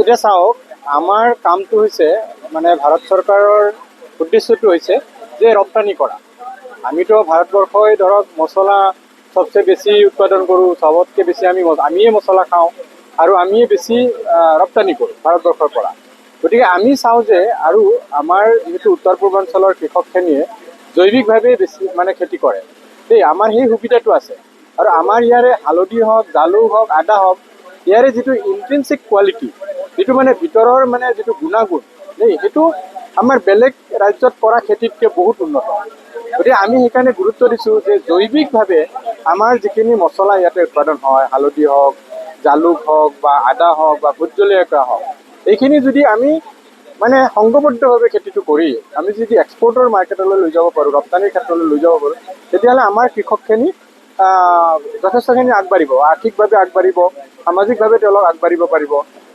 এতিয়া চাওক আমাৰ কামটো হৈছে মানে ভাৰত চৰকাৰৰ উদ্দেশ্যটো হৈছে যে ৰপ্তানি কৰা। আমিতো ভাৰতবৰ্ষই ধৰক মছলা সবচে বেছি উৎপাদন কৰোঁ, চবতকৈ বেছি আমিয়ে মছলা খাওঁ আৰু আমিয়ে বেছি ৰপ্তানি কৰোঁ ভাৰতবৰ্ষৰ পৰা। গতিকে আমি চাওঁ যে আৰু আমাৰ যিহেতু উত্তৰ পূৰ্বাঞ্চলৰ কৃষকখিনিয়ে জৈৱিকভাৱে বেছি মানে খেতি কৰে দেই, আমাৰ সেই সুবিধাটো আছে। আৰু আমাৰ ইয়াৰে হালধি হওক, জালুক হওক, আদা হওক, ইয়াৰে যিটো ইন্ট্ৰিনচিক কোৱালিটি, যিটো মানে ভিতৰৰ মানে যিটো গুণাগুণ দেই, সেইটো আমাৰ বেলেগ ৰাজ্যত কৰা খেতিতকৈ বহুত উন্নত। গতিকে আমি সেইকাৰণে গুৰুত্ব দিছোঁ যে জৈৱিকভাৱে আমাৰ যিখিনি মছলা ইয়াতে উৎপাদন হয়, হালধি হওক, জালুক হওক বা আদা হওক বা ভোট জলকীয়া হওক, এইখিনি যদি আমি মানে সংঘবদ্ধভাৱে খেতিটো কৰি আমি যদি এক্সপৰ্টৰ মাৰ্কেটলৈ লৈ যাব পাৰোঁ, ৰপ্তানিৰ ক্ষেত্ৰলৈ লৈ যাব পাৰোঁ, তেতিয়াহ'লে আমাৰ কৃষকখিনি যথেষ্টখিনি আগবাঢ়িব, আৰ্থিকভাৱে আগবাঢ়িব, সামাজিকভাৱে তেওঁলোক আগবাঢ়িব পাৰিব।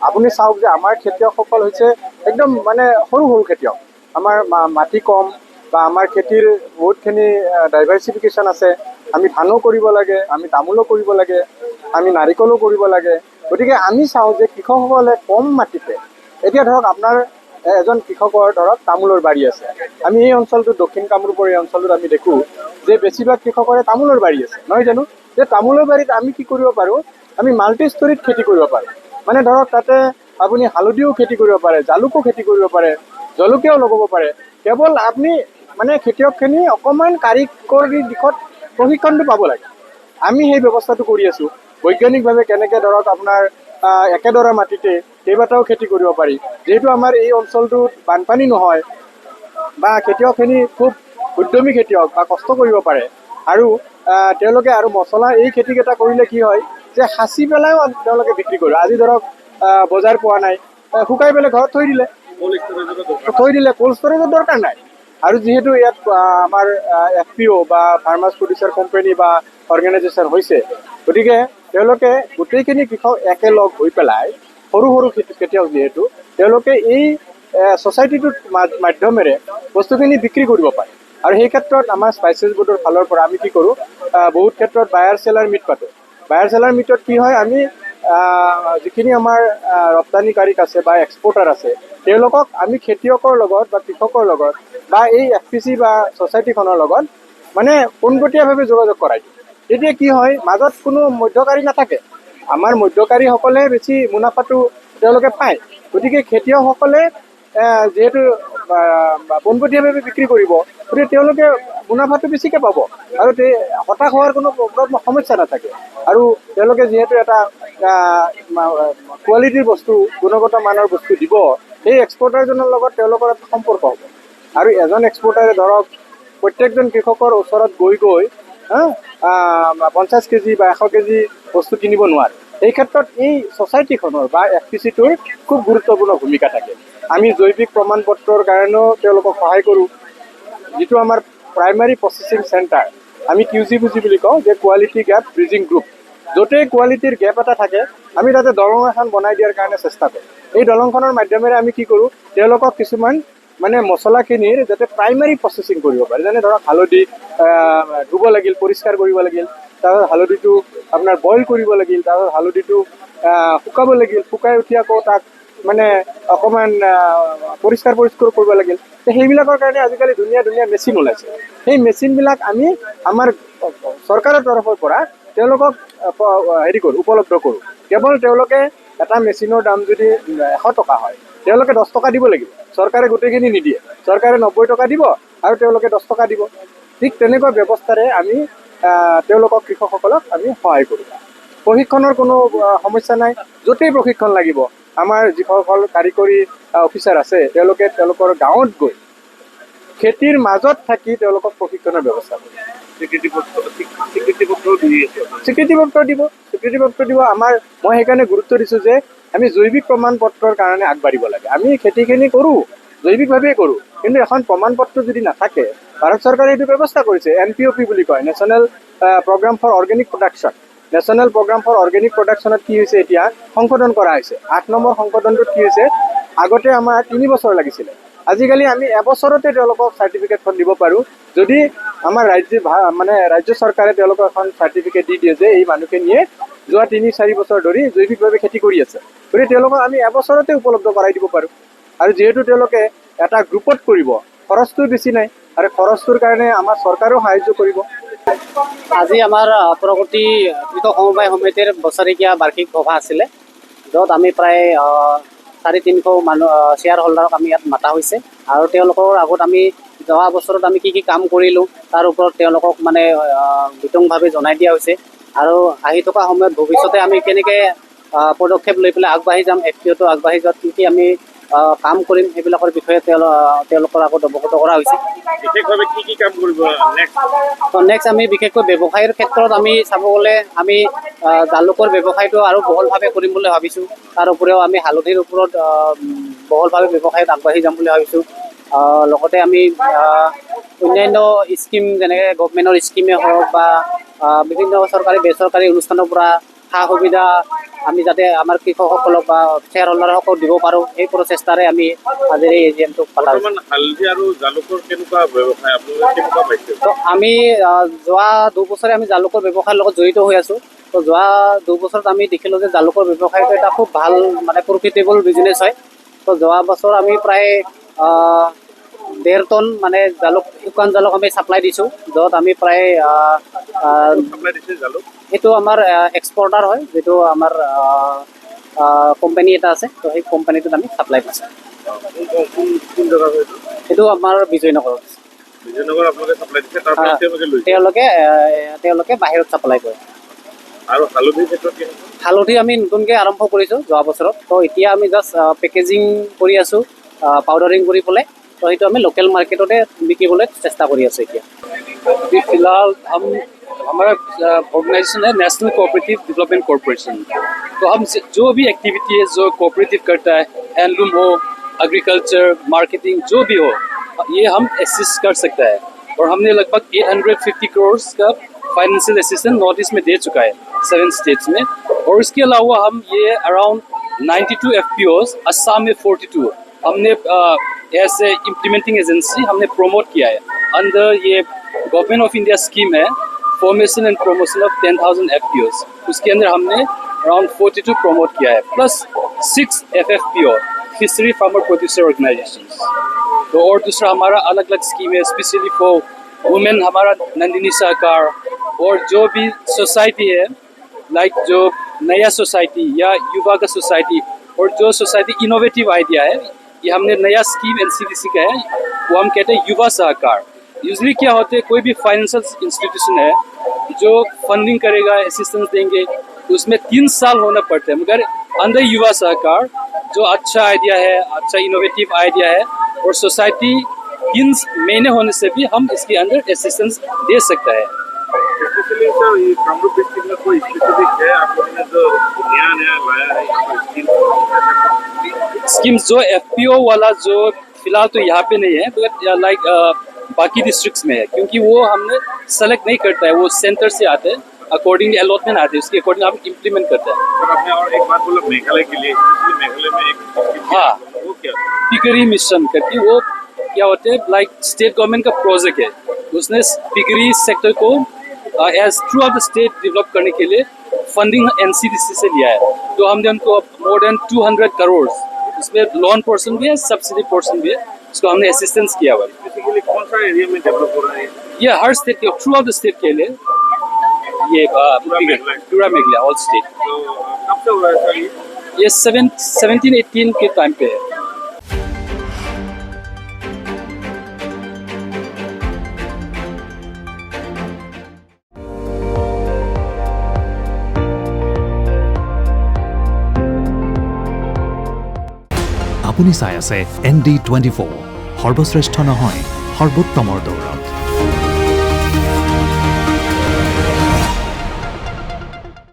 আপুনি চাওক যে আমাৰ খেতিয়কসকল হৈছে একদম মানে সৰু সৰু খেতিয়ক। আমাৰ মাটি কম বা আমাৰ খেতিৰ বহুতখিনি ডাইভাৰ্চিফিকেশ্যন আছে। আমি ধানো কৰিব লাগে, আমি তামোলো কৰিব লাগে, আমি নাৰিকলো কৰিব লাগে। গতিকে আমি চাওঁ যে কৃষকসকলে কম মাটিতে, এতিয়া ধৰক আপোনাৰ এজন কৃষকৰ ধৰক তামোলৰ বাৰী আছে। আমি এই অঞ্চলটোত দক্ষিণ কামৰূপৰ এই অঞ্চলটোত আমি দেখোঁ যে বেছিভাগ কৃষকৰে তামোলৰ বাৰী আছে, নহয় জানো? যে তামোলৰ বাৰীত আমি কি কৰিব পাৰোঁ, আমি মাল্টি ষ্টৰিত খেতি কৰিব পাৰোঁ। মানে ধৰক তাতে আপুনি হালধিও খেতি কৰিব পাৰে, জালুকো খেতি কৰিব পাৰে, জলকীয়াও লগাব পাৰে। কেৱল আপুনি মানে খেতিয়কখিনি অকণমান কাৰিকৰী দিশত প্ৰশিক্ষণটো পাব লাগে। আমি সেই ব্যৱস্থাটো কৰি আছোঁ। বৈজ্ঞানিকভাৱে কেনেকৈ ধৰক আপোনাৰ একেডৰা মাটিতে কেইবাটাও খেতি কৰিব পাৰি। যিহেতু আমাৰ এই অঞ্চলটোত বানপানী নহয় বা খেতিয়কখিনি খুব উদ্যমী খেতিয়ক বা কষ্ট কৰিব পাৰে, আৰু তেওঁলোকে আৰু মছলা এই খেতিকেইটা কৰিলে কি হয় যে সাঁচি পেলাইও তেওঁলোকে বিক্ৰী কৰে। আজি ধৰক বজাৰ পোৱা নাই, শুকাই পেলাই ঘৰত থৈ দিলে, কোল্ড ষ্টৰেজৰ দৰকাৰ নাই। আৰু যিহেতু ইয়াত আমাৰ FPO বা ফাৰ্মাৰ্ছ প্ৰডিউচাৰ কোম্পানী বা অৰ্গেনাইজেশ্যন হৈছে, গতিকে তেওঁলোকে গোটেইখিনি কৃষক একেলগ হৈ পেলাই সৰু সৰু খেতিয়ক যিহেতু তেওঁলোকে এই ছ'চাইটিটোৰ মাধ্যমেৰে বস্তুখিনি বিক্ৰী কৰিব পাৰে। আৰু সেই ক্ষেত্ৰত আমাৰ স্পাইচেছ বোৰ্ডৰ ফালৰ পৰা আমি কি কৰোঁ, বহুত ক্ষেত্ৰত বায়াৰ চেলাৰ মিট পাতোঁ। বায়াৰ চেলাৰ মিটত কি হয়, আমি যিখিনি আমাৰ ৰপ্তানিকাৰীক আছে বা এক্সপৰ্টাৰ আছে, তেওঁলোকক আমি খেতিয়কৰ লগত বা কৃষকৰ লগত বা এই FPC বা ছ'চাইটিখনৰ লগত মানে পোনপটীয়াভাৱে যোগাযোগ কৰাই দিওঁ। তেতিয়া কি হয়, মাজত কোনো মধ্যকাৰী নাথাকে। আমাৰ মধ্যকাৰীসকলে বেছি মুনাফাটো তেওঁলোকে পায়। গতিকে খেতিয়কসকলে যিহেতু পোনপটীয়াভাৱে বিক্ৰী কৰিব, গতিকে তেওঁলোকে মুনাফাটো বেছিকৈ পাব আৰু হতাশ হোৱাৰ কোনো সমস্যা নাথাকে। আৰু তেওঁলোকে যিহেতু এটা কোৱালিটিৰ বস্তু, গুণগত মানৰ বস্তু দিব, সেই এক্সপৰ্টাৰজনৰ লগত তেওঁলোকৰ এটা সম্পৰ্ক হ'ব। আৰু এজন এক্সপৰ্টাৰে ধৰক প্ৰত্যেকজন কৃষকৰ ওচৰত গৈ 50 কেজি বা 100 কেজি বস্তু কিনিব নোৱাৰে। এই ক্ষেত্ৰত এই ছ'চাইটিখনৰ বা FPC-টোৰ খুব গুৰুত্বপূৰ্ণ ভূমিকা থাকে। আমি জৈৱিক প্ৰমাণ পত্ৰৰ কাৰণেও তেওঁলোকক সহায় কৰোঁ। যিটো আমাৰ প্ৰাইমাৰী প্ৰচেছিং চেণ্টাৰ, আমি QGBG বুলি কওঁ, যে কোৱালিটি গেপ ব্ৰিজিং গ্ৰুপ। য'তেই কোৱালিটিৰ গেপ এটা থাকে, আমি তাতে দলং এখন বনাই দিয়াৰ কাৰণে চেষ্টা কৰোঁ। এই দলংখনৰ মাধ্যমেৰে আমি কি কৰোঁ, তেওঁলোকক কিছুমান মানে মছলাখিনিৰ যাতে প্ৰাইমাৰী প্ৰচেছিং কৰিব পাৰে। যেনে ধৰক হালধি ধুব লাগিল, পৰিষ্কাৰ কৰিব লাগিল, তাৰপিছত হালধিটো আপোনাৰ বইল কৰিব লাগিল, তাৰপিছত হালধিটো শুকাব লাগিল, শুকাই উঠি আকৌ তাক মানে অকণমান পৰিষ্কাৰ কৰিব লাগিল। সেইবিলাকৰ কাৰণে আজিকালি ধুনীয়া ধুনীয়া মেচিন ওলাইছে। সেই মেচিনবিলাক আমি আমাৰ চৰকাৰৰ তৰফৰ পৰা তেওঁলোকক উপলব্ধ কৰোঁ। কেৱল তেওঁলোকে এটা মেচিনৰ দাম যদি 100 টকা হয়, তেওঁলোকে 10 টকা দিব লাগিব। চৰকাৰে গোটেইখিনি নিদিয়ে, চৰকাৰে 90 টকা দিব আৰু তেওঁলোকে 10 টকা দিব। ঠিক তেনেকুৱা ব্যৱস্থাৰে আমি তেওঁলোকক, কৃষকসকলক আমি সহায় কৰোঁ। প্ৰশিক্ষণৰ কোনো সমস্যা নাই, য'তেই প্ৰশিক্ষণ লাগিব আমাৰ যিসকল কাৰিকৰী অফিচাৰ আছে, তেওঁলোকে তেওঁলোকৰ গাঁৱত গৈ খেতিৰ মাজত থাকি তেওঁলোকক প্ৰশিক্ষণৰ ব্যৱস্থা কৰে। স্বীকৃতি পত্ৰ দিব। মই সেইকাৰণে গুৰুত্ব দিছোঁ যে আমি জৈৱিক প্ৰমাণ পত্ৰৰ কাৰণে আগবাঢ়িব লাগে। আমি খেতিখিনি কৰোঁ, জৈৱিকভাৱেই কৰোঁ, কিন্তু এখন প্ৰমাণ পত্ৰ যদি নাথাকে, ভাৰত চৰকাৰে এইটো ব্যৱস্থা কৰিছে, NPOP বুলি কয়, national programme for organic production. National programme for organic প্ৰডাকশ্যনত কি হৈছে, এতিয়া সংশোধন কৰা হৈছে। 8 নম্বৰ সংশোধনটোত কি হৈছে, আগতে আমাৰ 3 বছৰ লাগিছিলে, আজিকালি আমি এবছৰতে তেওঁলোকক চাৰ্টিফিকেটখন দিব পাৰোঁ, যদি আমাৰ ৰাজ্য চৰকাৰে তেওঁলোকক এখন চাৰ্টিফিকেট দি দিয়ে যে এই মানুহখিনিয়ে যোৱা 3-4 বছৰ ধৰি জৈৱিকভাৱে খেতি কৰি আছে। গতিকে তেওঁলোকক আমি এবছৰতে উপলব্ধ কৰাই দিব পাৰোঁ। আৰু যিহেতু তেওঁলোকে এটা গ্ৰুপত কৰিব, খৰচটো বেছি নাই, আৰু খৰচটোৰ কাৰণে আমাৰ চৰকাৰেও সাহায্য কৰিব। আজি আমাৰ প্ৰগতি কৃষক সমবায় সমিতিৰ বছৰেকীয়া বাৰ্ষিক সভা আছিলে, য'ত আমি প্ৰায় 350 মানুহ শ্বেয়াৰ হোল্ডাৰক আমি ইয়াত মাতা হৈছে। আৰু তেওঁলোকৰ আগত আমি যোৱা বছৰত আমি কি কাম কৰিলোঁ তাৰ ওপৰত তেওঁলোকক মানে বিতংভাৱে জনাই দিয়া হৈছে। আৰু আহি থকা সময়ত ভৱিষ্যতে আমি কেনেকৈ পদক্ষেপ লৈ পেলাই আগবাঢ়ি যাম, FPO-টো আগবাঢ়ি যোৱাত কি আমি কাম কৰিম, সেইবিলাকৰ বিষয়ে তেওঁলোকৰ আগত অৱগত কৰা হৈছে। বিশেষভাৱে কি কাম কৰিব নেক্সট আমি বিশেষকৈ ব্যৱসায়ৰ ক্ষেত্ৰত আমি চাব গ'লে আমি জালুকৰ ব্যৱসায়টো আৰু বহলভাৱে কৰিম বুলি ভাবিছোঁ। তাৰ উপৰিও আমি হালধিৰ ওপৰত বহলভাৱে ব্যৱসায়ত আগবাঢ়ি যাম বুলি ভাবিছোঁ। লগতে আমি অন্যান্য স্কিম যেনেকৈ গভমেণ্টৰ স্কিমেই হওক বা বিভিন্ন চৰকাৰী বেচৰকাৰী অনুষ্ঠানৰ পৰা সা সুবিধা আমি যাতে আমাৰ কৃষকসকলক বা শ্বেয়াৰ হোল্ডাৰসকলক দিব পাৰোঁ, সেই প্ৰচেষ্টাৰে আমি আজিৰ এই AGM-টো পাতা হৈছে। হালধি আৰু জালুকৰ কেনেকুৱা ব্যৱসায় আপোনালোকে কেনেকুৱা পাইছে? আমি যোৱা 2 বছৰে আমি জালুকৰ ব্যৱসায়ৰ লগত জড়িত হৈ আছোঁ। তো যোৱা 2 বছৰত আমি দেখিলোঁ যে জালুকৰ ব্যৱসায়টো এটা খুব ভাল মানে প্ৰফিটেবল বিজনেছ হয়। তো যোৱা বছৰ আমি প্ৰায় 1.5 টন মানে জালুক, শুকান জালুক আমি ছাপ্লাই দিছোঁ, য'ত আমি প্ৰায় সেইটো আমাৰ এক্সপৰ্টাৰ হয়, যিটো আমাৰ কোম্পানী এটা আছে, তো সেই কোম্পানীটোত আমি ছাপ্লাই দিছোঁ। সেইটো আমাৰ বিজয়নগৰত আছে। তেওঁলোকে বাহিৰত ছাপ্লাই কৰে। আৰু হালধিৰ ক্ষেত্ৰত কি? হালধি আমি নতুনকৈ আৰম্ভ কৰিছোঁ যোৱা বছৰত। তো এতিয়া আমি জাষ্ট পেকেজিং কৰি আছোঁ, পাউডাৰিং কৰি পেলাই। তো সেইটো আমি লোকেল মাৰ্কেটতে বিকিবলৈ চেষ্টা কৰি আছোঁ এতিয়া। अभी फिलहाल हमारा ऑर्गेनाइजेशन है नेशनल कोऑपरेटिव डेवलपमेंट कॉरपोरेशन। तो हम जो भी एक्टिविटी है जो कोऑपरेटिव करता है, हैंडलूम हो, एग्रीकल्चर, मार्केटिंग, जो भी हो, ये हम असिस्ट कर सकता है। और हमने लगभग 850 करोड़ का फाइनेंशियल असिस्टेंस नॉर्थ ईस्ट में दे चुका है 7 स्टेट्स में। और इसके अलावा हम ये अराउंड 92 FPOs, असम में 42 हमने ऐसे इम्प्लीमेंटिंग एजेंसी हमने प्रमोट किया है अंदर ये गवर्नमेंट ऑफ इंडिया स्कीम है formation and promotion of 10,000 FPOs। उसके अंदर हमने अराउंड 42 प्रमोट किया है, plus 6 FFPO fishery farmer producer organisations. तो और दूसरा हमारा अलग अलग स्कीम है स्पेशली फॉर वुमेन, हमारा नंदिनी सहकार। और जो भी सोसाइटी है लाइक जो नया सोसाइटी या युवा का सोसाइटी, और जो सोसाइटी इनोवेटिव आइडिया है, ये हमने नया स्कीम NCDC का है, वो हम कहते हैं युवा सहकार। यूजली क्या होते हैं, कोई भी फाइनेंशियल इंस्टीट्यूशन है जो फंडिंग करेगा, असिस्टेंस देंगे, उसमें 3 साल होना पड़ता है। मगर अंदर युवा सहकार जो अच्छा आइडिया है, अच्छा इनोवेटिव आइडिया है, और सोसाइटी 3 महीने होने से भी हम इसके अंदर असिस्टेंस दे सकता है। स्पेशली सर ये कामरूप डिस्ट्रिक्ट में कोई स्पेसिफिक है आप लोगों ने जो नया लाया है स्कीम्स? जो FPO वाला जो फिलहाल तो यहाँ पे नहीं है, बट लाइक बाकी डिस्ट्रिक्ट्स में है, क्योंकि वो हमने सेलेक्ट नहीं करता है, वो सेंटर से आते हैं, अकॉर्डिंगली अलॉटमेंट आते हैं, उसके अकॉर्डिंग हम इम्प्लीमेंट करते हैं। सर आपने और एक बात बोला मेघालय के लिए, मेघालय में एक हाँ, वो क्या पिगरी मिशन करके वो क्या होते हैं, लाइक स्टेट गवर्नमेंट का प्रोजेक्ट है, उसने पिगरी सेक्टर को as throughout the state develop करने के लिए फंडिंग NCDC से लिया है। तो हमने उनको मोर देन 200 करोड़, उसमें लोन पोर्शन भी है, सब्सिडी पोर्शन भी है, उसको हमने असिस्टेंस किया हुआ है। बेसिकली कौन सा एरिया में डेवलप हो रहा है? ये हर स्टेट के थ्रू आउट द स्टेट के लिए ये पूरा मेघालय ऑल स्टेट। तो कब से हो रहा है सर ये 17-18 के टाइम पे है। আপুনি চাই আছে ND24 সৰ্বশ্ৰেষ্ঠ নহয় সৰ্বোত্তমৰ দৌৰত।